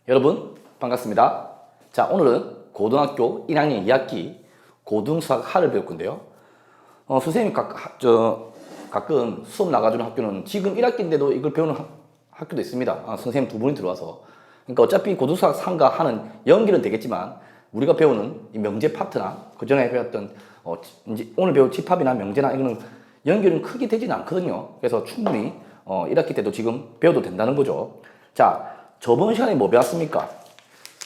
여러분 반갑습니다. 자, 오늘은 고등학교 1학년 2학기 고등수학 하를 배울 건데요. 선생님이 가끔 수업 나가주는 학교는 지금 1학기인데도 이걸 배우는 학교도 있습니다. 선생님 두 분이 들어와서. 그러니까 어차피 고등수학 3과 하는 연결은 되겠지만 우리가 배우는 이 명제 파트나 그 전에 배웠던 이제 오늘 배울 집합이나 명제나 이거는 연결은 크게 되지는 않거든요. 그래서 충분히 1학기 때도 지금 배워도 된다는 거죠. 자, 저번 시간에 뭐 배웠습니까?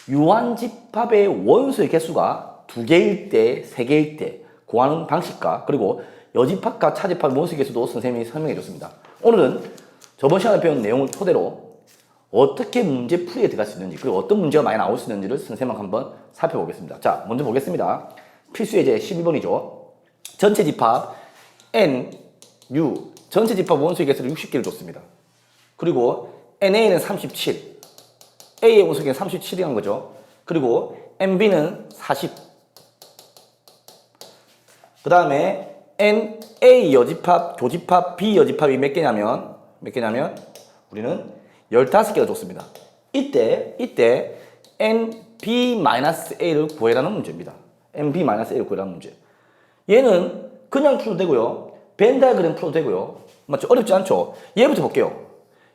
유한집합의 원소의 개수가 2개일 때, 3개일 때 구하는 방식과 그리고 여집합과 차집합의 원소의 개수도 선생님이 설명해 줬습니다. 오늘은 저번 시간에 배운 내용을 토대로 어떻게 문제 풀이에 들어갈 수 있는지 그리고 어떤 문제가 많이 나올 수 있는지를 선생님과 한번 살펴보겠습니다. 자, 먼저 보겠습니다. 필수 예제 12번이죠. 전체 집합 N, U, 전체 집합 원소의 개수를 60개를 줬습니다. 그리고 NA는 37, A의 원소의 개수는 37이라는 거죠. 그리고 NB는 40. 그 다음에 NA 여집합, 교집합, B 여집합이 몇 개냐면 우리는 15개가 줬습니다. 이때 NB-A를 구해라는 문제입니다. NB-A를 구해라는 문제. 얘는 그냥 풀어도 되고요. 벤 다이어그램 풀어도 되고요. 맞죠? 어렵지 않죠? 얘부터 볼게요.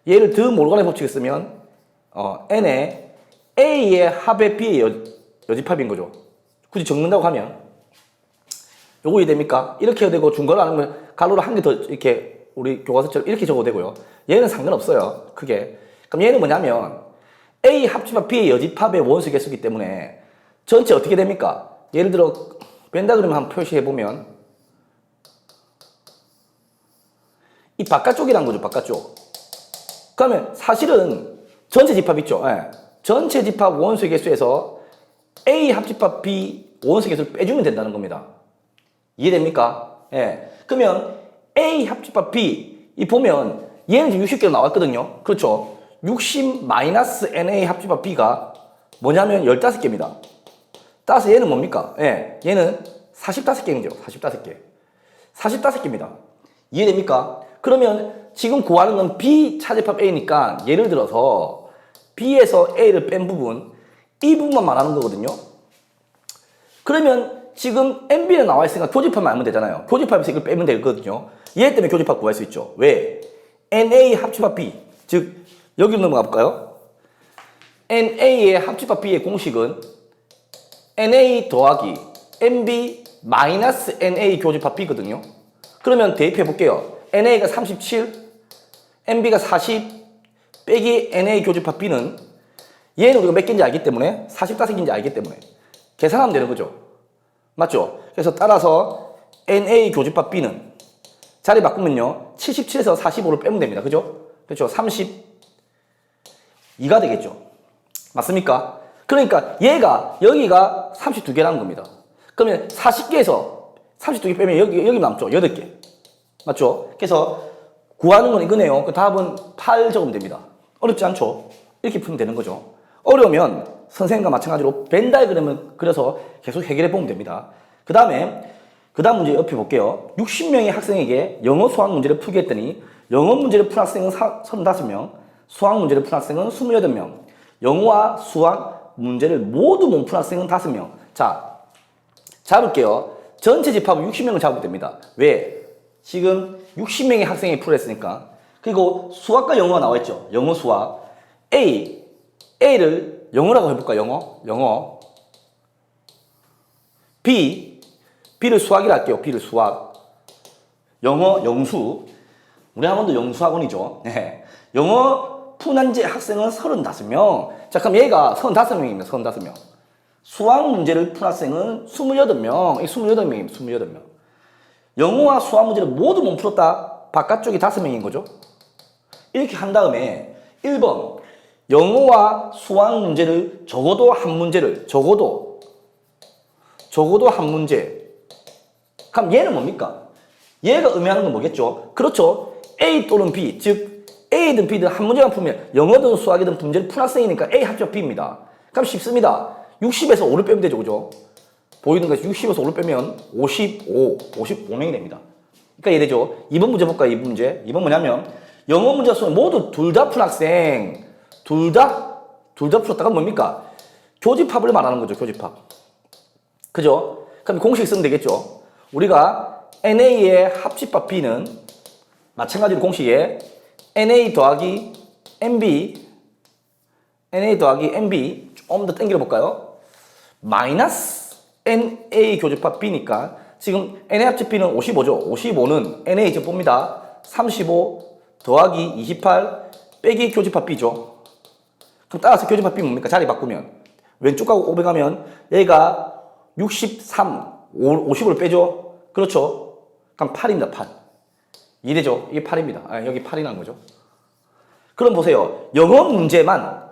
얘를 드 모르가네 법칙을 쓰면 N에 A의 합의 B의 여집합인 거죠. 굳이 적는다고 하면 요거 이해됩니까? 이렇게 해도 되고 중괄호 안 하면 가로로 한 개 더 이렇게 우리 교과서처럼 이렇게 적어도 되고요. 얘는 상관없어요. 크게. 그럼 얘는 뭐냐면 A 합집합 B의 여집합의 원소 개수이기 때문에 전체 어떻게 됩니까? 예를 들어 벤다그램 한번 표시해보면 이 바깥쪽이란 거죠. 바깥쪽. 그러면 사실은 전체 집합 있죠. 예. 전체 집합 원소의 개수에서 A 합집합 B 원소의 개수를 빼주면 된다는 겁니다. 이해됩니까? 예. 그러면 A 합집합 B 이 보면 얘는 지금 60개로 나왔거든요. 그렇죠? 60-NA 합집합 B가 뭐냐면 15개입니다. 따라서 얘는 뭡니까? 예. 얘는 45개인 거죠. 45개. 45개입니다. 이해됩니까? 그러면 지금 구하는 건 B 차집합 A니까 예를 들어서 B에서 A를 뺀 부분 이 부분만 말하는 거거든요. 그러면 지금 NB는 나와 있으니까 교집합만 알면 되잖아요. 교집합에서 이걸 빼면 되거든요. 얘 때문에 교집합 구할 수 있죠. 왜? NA 합집합 B 즉 여기로 넘어가 볼까요? NA의 합집합 B의 공식은 NA 더하기 NB 마이너스 NA 교집합 B거든요. 그러면 대입해 볼게요. NA가 37, NB가 40, 빼기 NA 교집합 B는 얘는 우리가 몇 개인지 알기 때문에 45개인지 알기 때문에 계산하면 되는 거죠. 맞죠? 그래서 따라서 NA 교집합 B는 자리 바꾸면요. 77에서 45를 빼면 됩니다. 그죠? 그렇죠? 32가 되겠죠. 맞습니까? 그러니까 얘가 여기가 32개라는 겁니다. 그러면 40개에서 32개 빼면 여기 남죠. 8개. 맞죠? 그래서 구하는 건 이거네요. 그 답은 8 적으면 됩니다. 어렵지 않죠? 이렇게 풀면 되는 거죠. 어려우면 선생님과 마찬가지로 벤 다이어그램을 그려서 계속 해결해 보면 됩니다. 그 다음 문제 옆에 볼게요. 60명의 학생에게 영어 수학 문제를 풀게 했더니 영어 문제를 푼 학생은 35명, 수학 문제를 푼 학생은 28명, 영어와 수학 문제를 모두 못 푼 학생은 5명. 자, 잡을게요. 전체 집합은 60명을 잡으면 됩니다. 왜? 지금 60명의 학생이 풀었으니까. 그리고 수학과 영어가 나와 있죠. 영어, 수학. A를 영어라고 해볼까? 영어. B를 수학이라 할게요. B를 수학. 영어, 영수. 우리 학원도 영수학원이죠. 네. 영어 푼한제 학생은 35명. 자, 그럼 얘가 35명입니다. 35명. 수학 문제를 푼 학생은 28명. 이 28명입니다. 28명. 영어와 수학 문제를 모두 못 풀었다. 바깥쪽이 5명인 거죠. 이렇게 한 다음에 1번 영어와 수학 문제를 적어도 한 문제 그럼 얘는 뭡니까? 얘가 의미하는 건 뭐겠죠? 그렇죠. A 또는 B 즉 A든 B든 한 문제만 풀면 영어든 수학이든 문제를 푼 학생이니까 A 합적 B입니다. 그럼 쉽습니다. 60에서 5를 빼면 되죠. 그죠? 보이는 것이 60에서 5를 빼면 55명이 됩니다. 그러니까 이해되죠? 2번 문제 볼까요? 2번 문제. 2번 뭐냐면 영어 문제와 수학 모두 둘 다 푼 학생 둘 다 둘 다 풀었다가 뭡니까? 교집합을 말하는 거죠, 교집합. 그죠? 그럼 공식 쓰면 되겠죠? 우리가 NA의 합집합 B는 마찬가지로 공식에 NA 더하기 NB 좀 더 당겨 볼까요? 마이너스 NA 교집합 B니까 지금 NA 합집 B는 55죠. 55는 NA 제곱입니다. 35 더하기 28 빼기 교집합 B죠. 그럼 따라서 교집합 B 뭡니까? 자리 바꾸면 왼쪽 가고 500 하면 얘가 63, 50으로 빼죠? 그렇죠? 그럼 8입니다, 8. 이해되죠? 이게 8입니다. 아, 여기 8이라는 거죠. 그럼 보세요. 영어 문제만,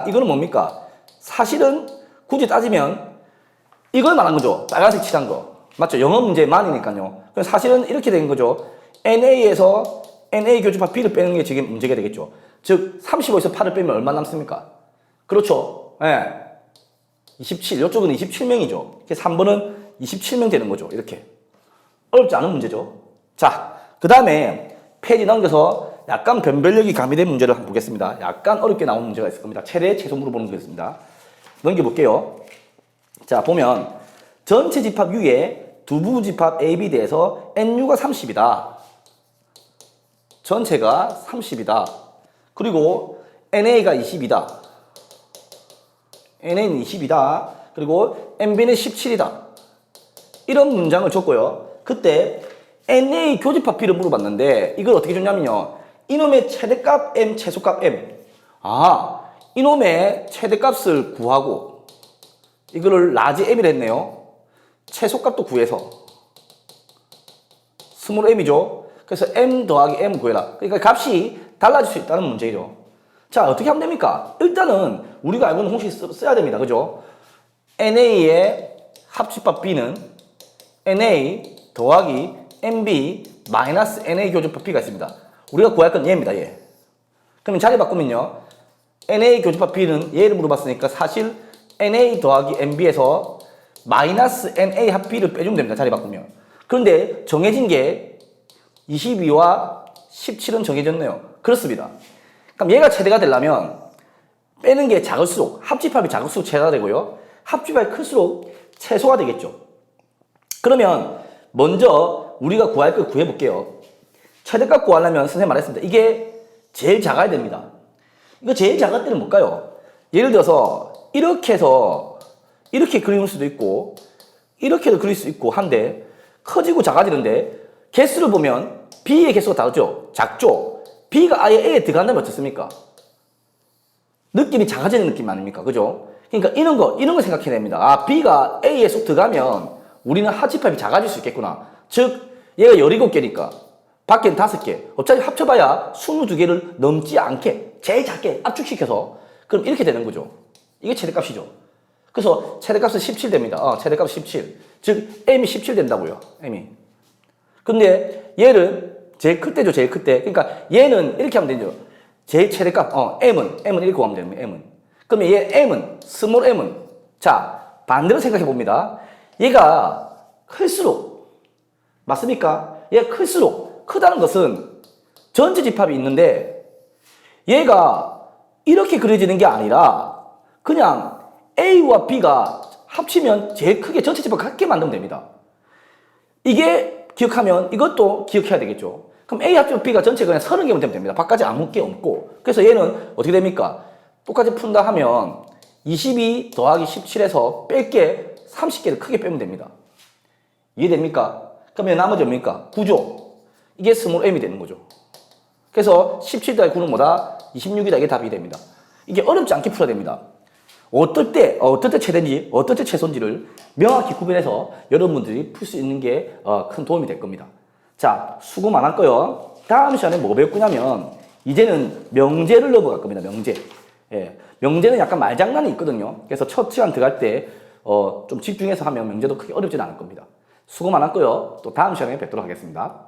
이거는 뭡니까? 사실은 굳이 따지면 이걸 말한 거죠. 빨간색 칠한 거. 맞죠? 영어 문제만이니까요. 그럼 사실은 이렇게 된 거죠. NA에서 NA 교집합 B를 빼는 게 지금 문제가 되겠죠. 즉 35에서 8을 빼면 얼마 남습니까? 그렇죠. 예. 27. 이쪽은 27명이죠. 3번은 27명 되는 거죠. 이렇게. 어렵지 않은 문제죠. 자, 그 다음에 페이지 넘겨서 약간 변별력이 가미된 문제를 한번 보겠습니다. 약간 어렵게 나온 문제가 있을 겁니다. 최대 최소 물어보는 거겠습니다. 넘겨볼게요. 자, 보면 전체 집합 U에 두부 집합 AB 대해서 NU가 30이다. 전체가 30이다. 그리고 NA가 20이다. NA는 20이다. 그리고 NB는 17이다. 이런 문장을 줬고요. 그때 NA 교집합 B를 물어봤는데 이걸 어떻게 줬냐면요. 이놈의 최대값 M, 최소값 M. 아, 이놈의 최대값을 구하고 이거를 라지 M이라 했네요. 최소값도 구해서 스몰 M이죠. 그래서 M 더하기 M 구해라. 그러니까 값이 달라질 수 있다는 문제죠. 자, 어떻게 하면 됩니까? 일단은 우리가 알고 있는 공식 써야 됩니다. 그죠? NA의 합집합 B는 NA 더하기 NB 마이너스 NA 교집합 B가 있습니다. 우리가 구할 건 얘입니다. 얘. 그러면 자리 바꾸면요. NA 교집합 B는 얘를 물어봤으니까 사실 NA 더하기 NB에서 마이너스 NA 합 B를 빼주면 됩니다. 자리 바꾸면. 그런데 정해진 게 22와 17은 정해졌네요. 그렇습니다. 그럼 얘가 최대가 되려면 빼는 게 작을수록 합집합이 작을수록 최대가 되고요. 합집합이 클수록 최소가 되겠죠. 그러면 먼저 우리가 구할 걸 구해볼게요. 최대값 구하려면 선생님 말했습니다. 이게 제일 작아야 됩니다. 이거 제일 작을 때는 뭘까요? 예를 들어서 이렇게 해서 이렇게 그릴 수도 있고 이렇게도 그릴 수 있고 한데 커지고 작아지는데 개수를 보면 B의 개수가 다르죠? 작죠? B가 아예 A에 들어간다면 어떻습니까? 느낌이 작아지는 느낌 아닙니까? 그죠? 그러니까 이런 거 생각해야 됩니다. 아, B가 A에 쏙 들어가면 우리는 합집합이 작아질 수 있겠구나. 즉, 얘가 17개니까 밖엔 5개. 어차피 합쳐봐야 22개를 넘지 않게 제일 작게 압축시켜서 그럼 이렇게 되는 거죠. 이게 최대값이죠. 그래서 최대값은 17 됩니다. 최대값 17. 즉, M이 17 된다고요. M이. 근데 얘는 제일 클 때죠. 제일 클 때. 그러니까 얘는 이렇게 하면 되죠. 제일 최대값. M은 이렇게 구하면 됩니다. M은. 그러면 얘 M은, 스몰 M은. 자, 반대로 생각해 봅니다. 얘가 클수록, 맞습니까? 얘가 클수록, 크다는 것은 전체 집합이 있는데 얘가 이렇게 그려지는 게 아니라 그냥 A와 B가 합치면 제일 크게 전체 집합 같게 만들면 됩니다. 이게 기억하면 이것도 기억해야 되겠죠. 그럼 A 합치면 B가 전체 그냥 30개면 되면 됩니다. 밖까지 아무 게 없고. 그래서 얘는 어떻게 됩니까? 똑같이 푼다 하면 22 더하기 17에서 뺄 게 30개를 크게 빼면 됩니다. 이해됩니까? 그러면 나머지 뭡니까? 9죠. 이게 스몰 m이 되는 거죠. 그래서 17 더하기 9는 뭐다? 26이다. 이게 답이 됩니다. 이게 어렵지 않게 풀어야 됩니다. 어떨 때 최대인지, 어떨 때 최소인지를 명확히 구별해서 여러분들이 풀 수 있는 게 큰 도움이 될 겁니다. 자, 수고 많았고요. 다음 시간에 뭐 배울 거냐면 이제는 명제를 넘어갈 겁니다. 명제. 예. 명제는 약간 말장난이 있거든요. 그래서 첫 시간 들어갈 때 좀 집중해서 하면 명제도 크게 어렵진 않을 겁니다. 수고 많았고요. 또 다음 시간에 뵙도록 하겠습니다.